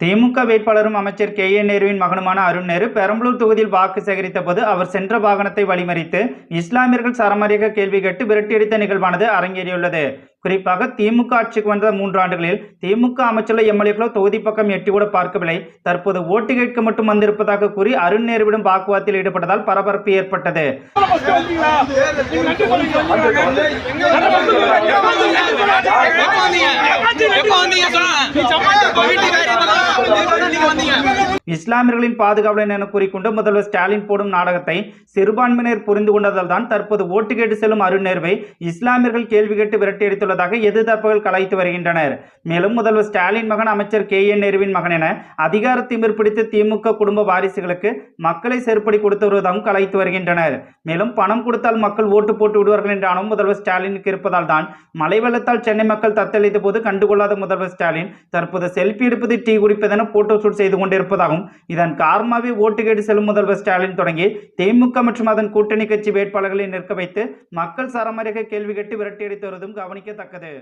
திமுக வேட்பாளரும் அமைச்சர் கே.என். நேருவின் மகனுமான அருண் நேரு பெரம்பலூர் தொகுதியில் வாக்கு சேகரித்த போது அவர் சென்ற வாகனத்தை வழிமறித்து இஸ்லாமியர்கள் சரமாரியாக கேள்வி கேட்டு விரட்டியடித்த நிகழ்வானது அரங்கேறியுள்ளது. குறிப்பாக திமுக ஆட்சிக்கு வந்த 3 ஆண்டுகளில் திமுக அமைச்சர்களோ எம்எல்ஏக்களோ தொகுதி பக்கம் எட்டி கூட பார்க்கவில்லை. தற்போது ஓட்டு கேட்க மட்டும் வந்திருப்பதாக கூறி அருண் நேருவிடம் வாக்குவாதத்தில் ஈடுபட்டதால் பரபரப்பு ஏற்பட்டது. இஸ்லாமியர்களின் பாதுகாவலன் என கூறிக்கொண்டு முதல்வர் ஸ்டாலின் போடும் நாடகத்தை சிறுபான்மையினர் புரிந்து கொண்டதால் தான் தற்போது ஓட்டு கேட்டு செல்லும் அருண் நேருவை இஸ்லாமியர்கள் கேள்வி கேட்டு விரட்டியடித்துள்ளதாக எதிர்த்தரப்புகள் கலாய்த்து வருகின்றனர். மேலும் முதல்வர் ஸ்டாலின் மகன் அமைச்சர் கே.என். நேருவின் மகன் என அதிகார திமிர் பிடித்து திமுக குடும்ப வாரிசுகளுக்கு மக்களை செருப்படி கொடுத்து வருவதாகவும் கலாய்த்து வருகின்றனர். மேலும் பணம் கொடுத்தால் மக்கள் ஓட்டு போட்டு விடுவார்கள் என்ற அனுபவம் முதல்வர் ஸ்டாலினுக்கு இருப்பதால் தான் மழை வெள்ளத்தால் சென்னை மக்கள் தத்தளித்த போது கண்டுகொள்ளாத முதல்வர் ஸ்டாலின் தற்போது செல்பி எடுப்பது, டீ குடிப்பதென போட்டோ ஷூட் செய்து கொண்டிருப்பதாகவும் இதன் காரணமாகவே ஓட்டு கேட்டு செல்லும் முதல்வர் ஸ்டாலின் தொடங்கி திமுக மற்றும் அதன் கூட்டணி கட்சி வேட்பாளர்களை நிற்க வைத்து மக்கள் சரமாரியாக கேள்வி கேட்டு விரட்டியடித்து வருவதும் கவனிக்கத்தக்கது.